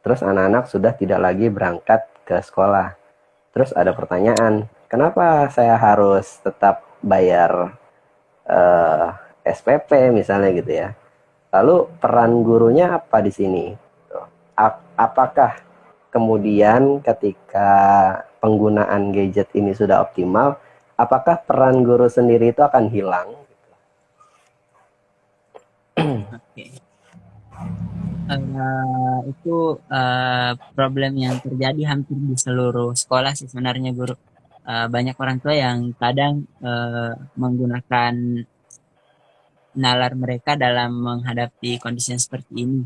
Terus anak-anak sudah tidak lagi berangkat ke sekolah. Terus ada pertanyaan, kenapa saya harus tetap bayar SPP misalnya gitu ya. Lalu peran gurunya apa di sini? Apakah kemudian ketika penggunaan gadget ini sudah optimal, apakah peran guru sendiri itu akan hilang? Oke. Itu problem yang terjadi hampir di seluruh sekolah sih sebenarnya guru. Banyak orang tua yang kadang menggunakan nalar mereka dalam menghadapi kondisi yang seperti ini.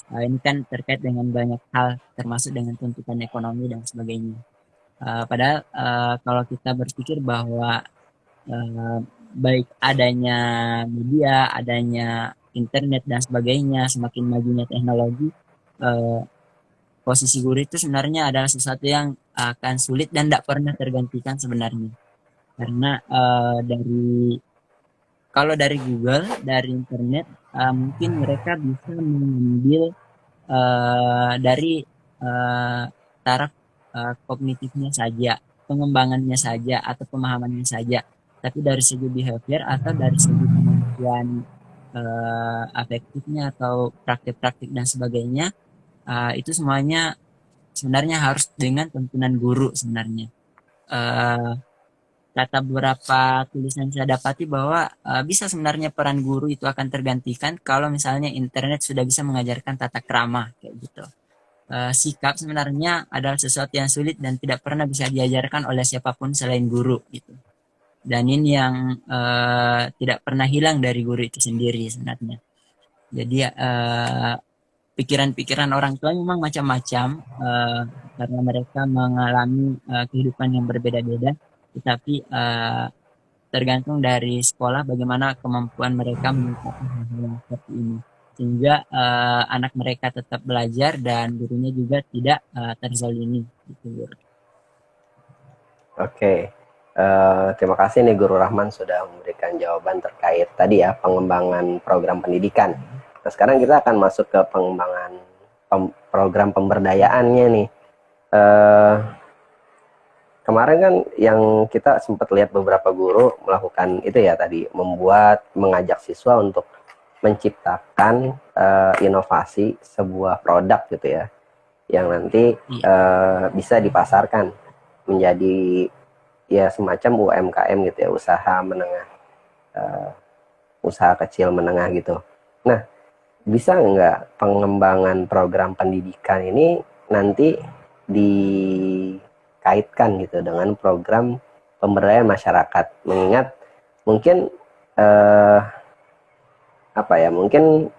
Ini kan terkait dengan banyak hal, termasuk dengan tuntutan ekonomi dan sebagainya. Padahal kalau kita berpikir bahwa baik adanya media, adanya internet dan sebagainya, semakin majunya teknologi, posisi guru itu sebenarnya adalah sesuatu yang akan sulit dan tidak pernah tergantikan sebenarnya. Karena kalau dari Google, dari internet, mungkin mereka bisa mengambil dari taraf kognitifnya saja, pengembangannya saja, atau pemahamannya saja, tapi dari segi behavior atau dari segi kemampuan afektifnya atau praktik-praktik dan sebagainya, itu semuanya sebenarnya harus dengan tuntunan guru sebenarnya. Eh, Kata beberapa tulisan saya dapati bahwa bisa sebenarnya peran guru itu akan tergantikan kalau misalnya internet sudah bisa mengajarkan tata krama kayak gitu. Sikap sebenarnya adalah sesuatu yang sulit dan tidak pernah bisa diajarkan oleh siapapun selain guru gitu. Dan ini yang tidak pernah hilang dari guru itu sendiri sebenarnya. Jadi pikiran-pikiran orang tua memang macam-macam karena mereka mengalami kehidupan yang berbeda-beda, tetapi tergantung dari sekolah bagaimana kemampuan mereka menyikapi hal-hal yang seperti ini, sehingga anak mereka tetap belajar dan gurunya juga tidak terzalimi gitu, Guru. Oke, terima kasih nih Guru Rahman sudah memberikan jawaban terkait tadi ya pengembangan program pendidikan. Nah, sekarang kita akan masuk ke pengembangan program pemberdayaannya nih. Kemarin kan yang kita sempat lihat beberapa guru melakukan itu ya tadi, mengajak siswa untuk menciptakan inovasi sebuah produk gitu ya, yang nanti bisa dipasarkan menjadi ya semacam UMKM gitu ya, usaha menengah, usaha kecil menengah gitu. Nah, bisa nggak pengembangan program pendidikan ini nanti dikaitkan gitu dengan program pemberdayaan masyarakat? Mengingat mungkin mungkin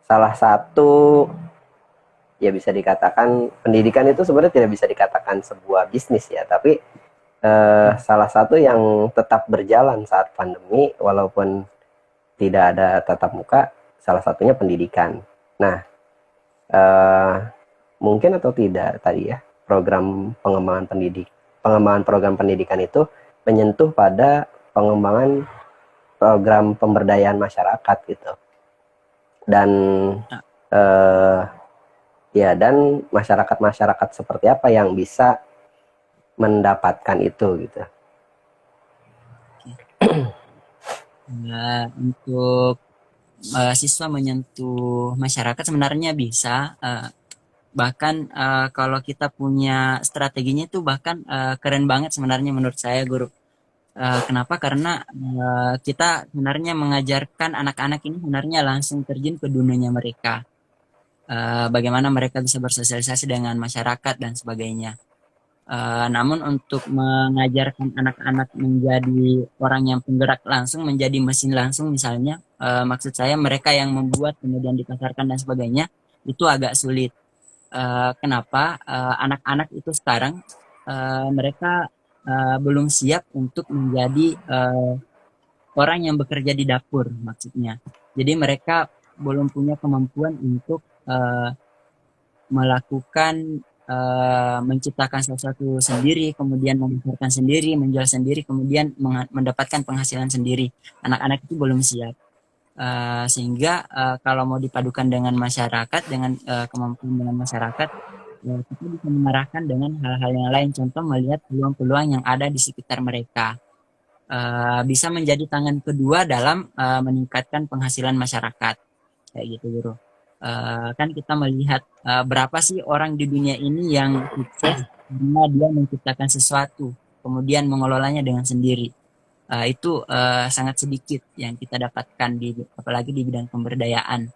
salah satu ya bisa dikatakan pendidikan itu sebenarnya tidak bisa dikatakan sebuah bisnis ya, tapi salah satu yang tetap berjalan saat pandemi walaupun tidak ada tatap muka, salah satunya pendidikan. Nah, mungkin atau tidak tadi ya pengembangan program pendidikan itu menyentuh pada pengembangan program pemberdayaan masyarakat gitu, dan dan masyarakat seperti apa yang bisa mendapatkan itu gitu. Untuk siswa menyentuh masyarakat sebenarnya bisa, bahkan kalau kita punya strateginya itu bahkan keren banget sebenarnya menurut saya, Guru. Kenapa? Karena kita sebenarnya mengajarkan anak-anak ini sebenarnya langsung terjun ke dunianya mereka. Bagaimana mereka bisa bersosialisasi dengan masyarakat dan sebagainya. Namun untuk mengajarkan anak-anak menjadi orang yang penggerak langsung, menjadi mesin langsung misalnya, maksud saya mereka yang membuat kemudian dipasarkan dan sebagainya, itu agak sulit. Kenapa? Anak-anak itu sekarang mereka belum siap untuk menjadi orang yang bekerja di dapur maksudnya. Jadi mereka belum punya kemampuan untuk melakukan menciptakan sesuatu sendiri, kemudian memasarkan sendiri, menjual sendiri, kemudian mendapatkan penghasilan sendiri. Anak-anak itu belum siap. Sehingga kalau mau dipadukan dengan masyarakat, dengan kemampuan dengan masyarakat, kita bisa mengarahkan dengan hal-hal yang lain. Contoh melihat peluang-peluang yang ada di sekitar mereka. Bisa menjadi tangan kedua dalam meningkatkan penghasilan masyarakat. Kayak gitu, Guru. Kan kita melihat berapa sih orang di dunia ini yang sukses karena dia menciptakan sesuatu, kemudian mengelolanya dengan sendiri. Itu sangat sedikit yang kita dapatkan apalagi di bidang pemberdayaan.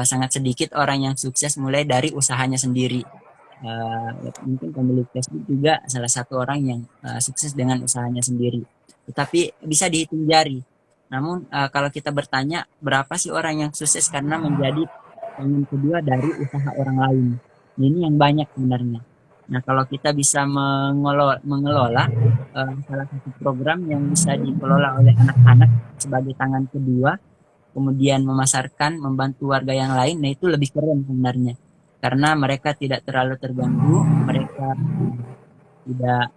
Sangat sedikit orang yang sukses mulai dari usahanya sendiri. Mungkin pemilik Facebook juga salah satu orang yang sukses dengan usahanya sendiri. Tetapi bisa dihitung jari. Namun kalau kita bertanya berapa sih orang yang sukses karena menjadi yang kedua dari usaha orang lain, ini yang banyak sebenarnya. Nah, kalau kita bisa mengelola salah satu program yang bisa dikelola oleh anak-anak sebagai tangan kedua, kemudian memasarkan, membantu warga yang lain, nah itu lebih keren sebenarnya. Karena mereka tidak terlalu terganggu, mereka tidak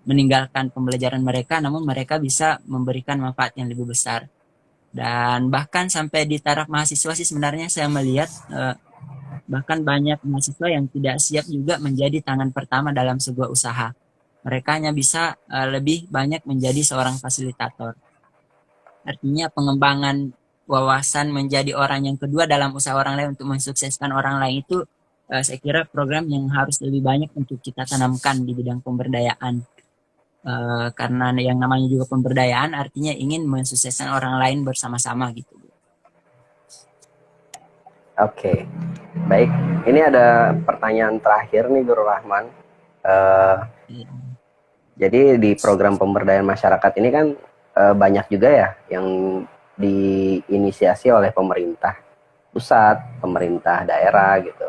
meninggalkan pembelajaran mereka, namun mereka bisa memberikan manfaat yang lebih besar. Dan bahkan sampai di taraf mahasiswa sih sebenarnya saya melihat Bahkan banyak mahasiswa yang tidak siap juga menjadi tangan pertama dalam sebuah usaha. Mereka hanya bisa lebih banyak menjadi seorang fasilitator. Artinya pengembangan wawasan menjadi orang yang kedua dalam usaha orang lain untuk mensukseskan orang lain itu saya kira program yang harus lebih banyak untuk kita tanamkan di bidang pemberdayaan. Karena yang namanya juga pemberdayaan artinya ingin mensukseskan orang lain bersama-sama gitu. Oke, baik. Ini ada pertanyaan terakhir nih Guru Rahman. Eh, Iya. jadi di program pemberdayaan masyarakat ini kan banyak juga ya yang diinisiasi oleh pemerintah pusat, pemerintah daerah gitu.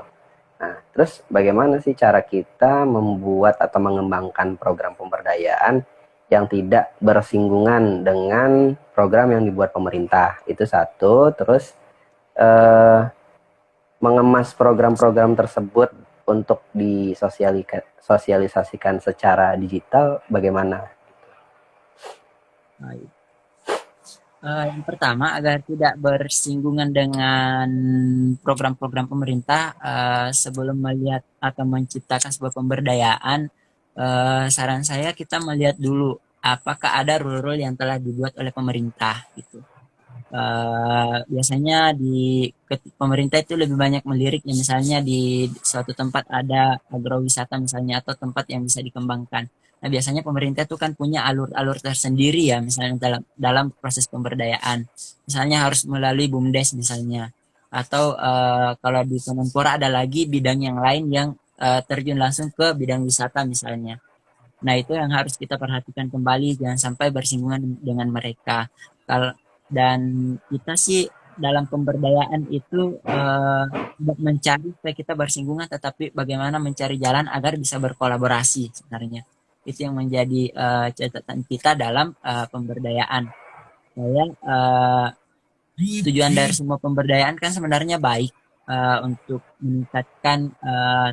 Nah, terus bagaimana sih cara kita membuat atau mengembangkan program pemberdayaan yang tidak bersinggungan dengan program yang dibuat pemerintah? Itu satu. Terus eh, mengemas program-program tersebut untuk disosialisasikan secara digital bagaimana? Baik. Yang pertama, agar tidak bersinggungan dengan program-program pemerintah, sebelum melihat atau menciptakan sebuah pemberdayaan, saran saya kita melihat dulu apakah ada rule-rule yang telah dibuat oleh pemerintah gitu. Biasanya pemerintah itu lebih banyak melirik ya, misalnya di suatu tempat ada agrowisata misalnya atau tempat yang bisa dikembangkan. Nah, biasanya pemerintah itu kan punya alur-alur tersendiri ya, misalnya dalam dalam proses pemberdayaan. Misalnya harus melalui BUMDes misalnya. Atau kalau di Kemenpora ada lagi bidang yang lain yang terjun langsung ke bidang wisata misalnya. Nah, itu yang harus kita perhatikan kembali, jangan sampai bersinggungan dengan mereka. Kalau dan kita sih dalam pemberdayaan itu tidak mencari supaya kita bersinggungan, tetapi bagaimana mencari jalan agar bisa berkolaborasi sebenarnya. Itu yang menjadi catatan kita dalam pemberdayaan. Saya tujuan dari semua pemberdayaan kan sebenarnya baik untuk meningkatkan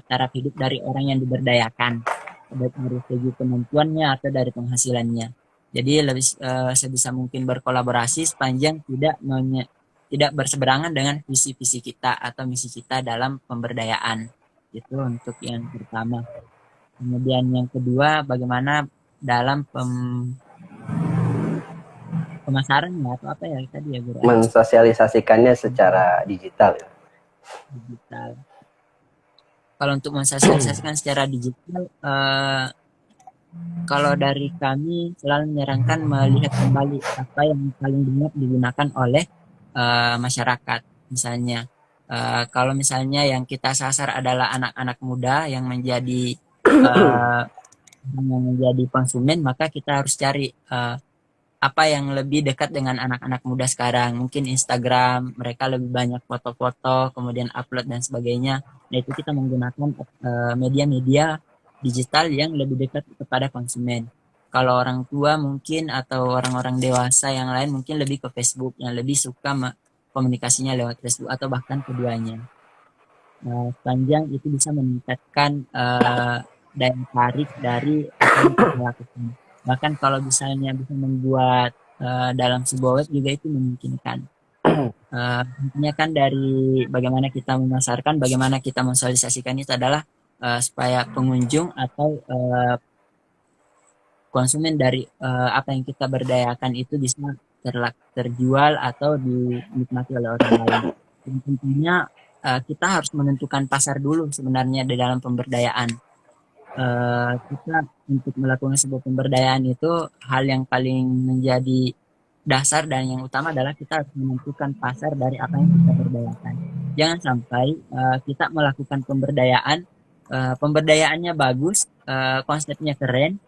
taraf hidup dari orang yang diberdayakan, baik dari segi kemampuannya atau dari penghasilannya. Jadi lebih sebisa mungkin berkolaborasi sepanjang tidak berseberangan dengan visi-visi kita atau misi kita dalam pemberdayaan. Itu untuk yang pertama. Kemudian yang kedua, bagaimana dalam pemasaran ya, atau apa ya tadi ya Guru? Mensosialisasikannya secara digital ya. Digital. Kalau untuk mensosialisasikan secara digital, kalau dari kami selalu menyarankan melihat kembali apa yang paling banyak digunakan oleh masyarakat. Misalnya, kalau misalnya yang kita sasar adalah anak-anak muda yang menjadi konsumen, maka kita harus cari apa yang lebih dekat dengan anak-anak muda sekarang. Mungkin Instagram, mereka lebih banyak foto-foto, kemudian upload dan sebagainya. Nah, itu kita menggunakan media-media digital yang lebih dekat kepada konsumen. Kalau orang tua mungkin atau orang-orang dewasa yang lain mungkin lebih ke Facebook, yang lebih suka komunikasinya lewat Facebook atau bahkan keduanya. Sepanjang itu bisa meningkatkan daya tarik dari apa yang kita lakukan. Bahkan kalau misalnya bisa membuat dalam sebuah web juga itu memungkinkan. Intinya kan dari bagaimana kita memasarkan, bagaimana kita mensosialisasikan itu adalah supaya pengunjung atau konsumen dari apa yang kita berdayakan itu bisa terjual atau dinikmati oleh orang lain. Dan tentunya kita harus menentukan pasar dulu sebenarnya di dalam pemberdayaan. Kita untuk melakukan sebuah pemberdayaan itu hal yang paling menjadi dasar dan yang utama adalah kita harus menentukan pasar dari apa yang kita berdayakan. Jangan sampai kita melakukan pemberdayaannya bagus, konsepnya keren,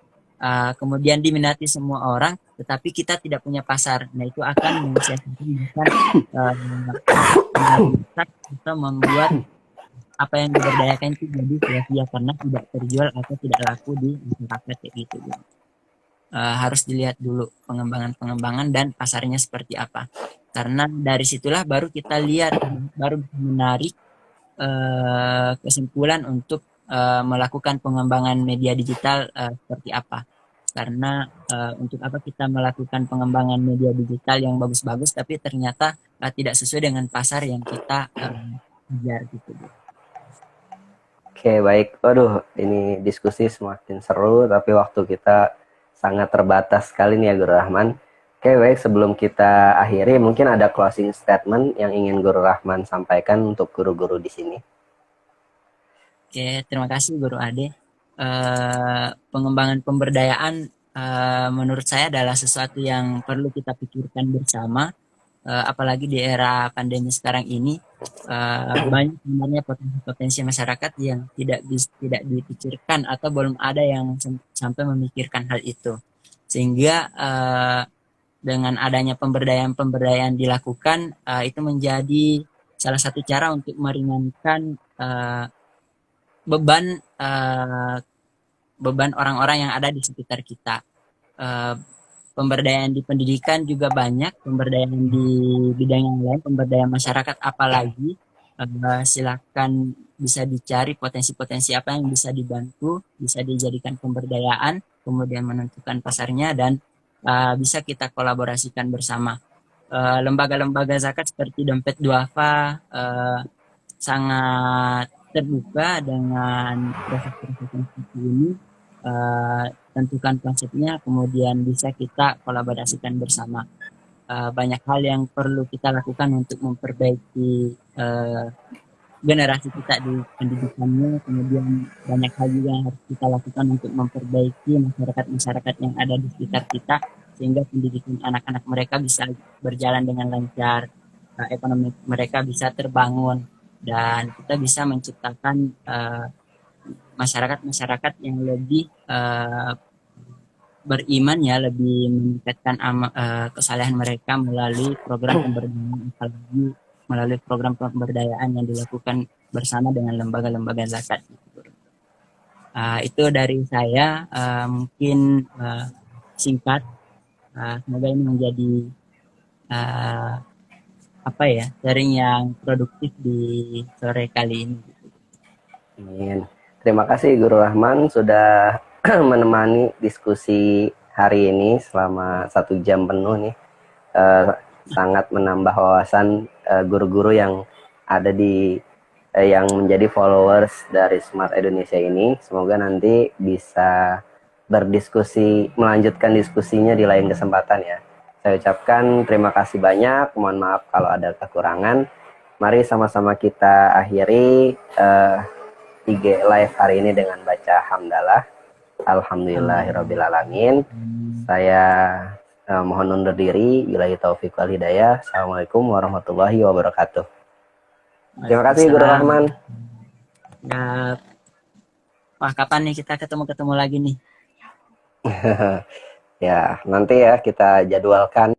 kemudian diminati semua orang, tetapi kita tidak punya pasar. Nah, itu akan mensiasatikan atau membuat apa yang diberdayakan itu jadi sia-sia karena tidak terjual atau tidak laku di masyarakat kayak gitu. Harus dilihat dulu pengembangan dan pasarnya seperti apa. Karena dari situlah baru kita lihat, baru menarik kesimpulan untuk melakukan pengembangan media digital seperti apa. Karena untuk apa kita melakukan pengembangan media digital yang bagus-bagus tapi ternyata tidak sesuai dengan pasar yang kita kejar gitu. Oke, baik. Waduh, ini diskusi semakin seru, tapi waktu kita sangat terbatas sekali nih ya, Guru Rahman. Oke, baik. Sebelum kita akhiri, mungkin ada closing statement yang ingin Guru Rahman sampaikan untuk guru-guru di sini. Oke, terima kasih Guru Ade. Pengembangan pemberdayaan menurut saya adalah sesuatu yang perlu kita pikirkan bersama, apalagi di era pandemi sekarang ini. Banyak sebenarnya potensi-potensi masyarakat yang tidak dipikirkan atau belum ada yang sampai memikirkan hal itu. Sehingga dengan adanya pemberdayaan dilakukan, itu menjadi salah satu cara untuk meringankan beban beban orang-orang yang ada di sekitar kita. Pemberdayaan di pendidikan juga banyak, pemberdayaan di bidang yang lain, pemberdayaan masyarakat apalagi. Silakan bisa dicari potensi-potensi apa yang bisa dibantu, bisa dijadikan pemberdayaan, kemudian menentukan pasarnya, dan bisa kita kolaborasikan bersama. Lembaga-lembaga zakat seperti Dompet Duafa sangat terbuka dengan proses-proses yang seperti ini. Tentukan konsepnya, kemudian bisa kita kolaborasikan bersama. Banyak hal yang perlu kita lakukan untuk memperbaiki generasi kita di pendidikannya, kemudian banyak hal juga yang harus kita lakukan untuk memperbaiki masyarakat-masyarakat yang ada di sekitar kita, sehingga pendidikan anak-anak mereka bisa berjalan dengan lancar, ekonomi mereka bisa terbangun, dan kita bisa menciptakan masyarakat-masyarakat yang lebih beriman, ya, lebih meningkatkan kesalehan mereka melalui program pemberdayaan, apalagi melalui program pemberdayaan yang dilakukan bersama dengan lembaga-lembaga zakat. Itu dari saya, mungkin singkat. Semoga ini menjadi sharing yang produktif di sore kali ini. Amin. Terima kasih Guru Rahman sudah menemani diskusi hari ini selama 1 jam penuh nih. Sangat menambah wawasan guru-guru yang ada di yang menjadi followers dari Smart Indonesia ini. Semoga nanti bisa berdiskusi, melanjutkan diskusinya di lain kesempatan ya. Saya ucapkan terima kasih banyak, mohon maaf kalau ada kekurangan. Mari sama-sama kita akhiri IG live hari ini dengan baca hamdalah. Alhamdulillahirrabbilalamin. Saya mohon undur diri. Billahi taufiq wal hidayah. Assalamualaikum warahmatullahi wabarakatuh. Terima kasih Guru Rahman. Ya, wah, kapan nih kita ketemu lagi nih? Ya, nanti ya kita jadwalkan.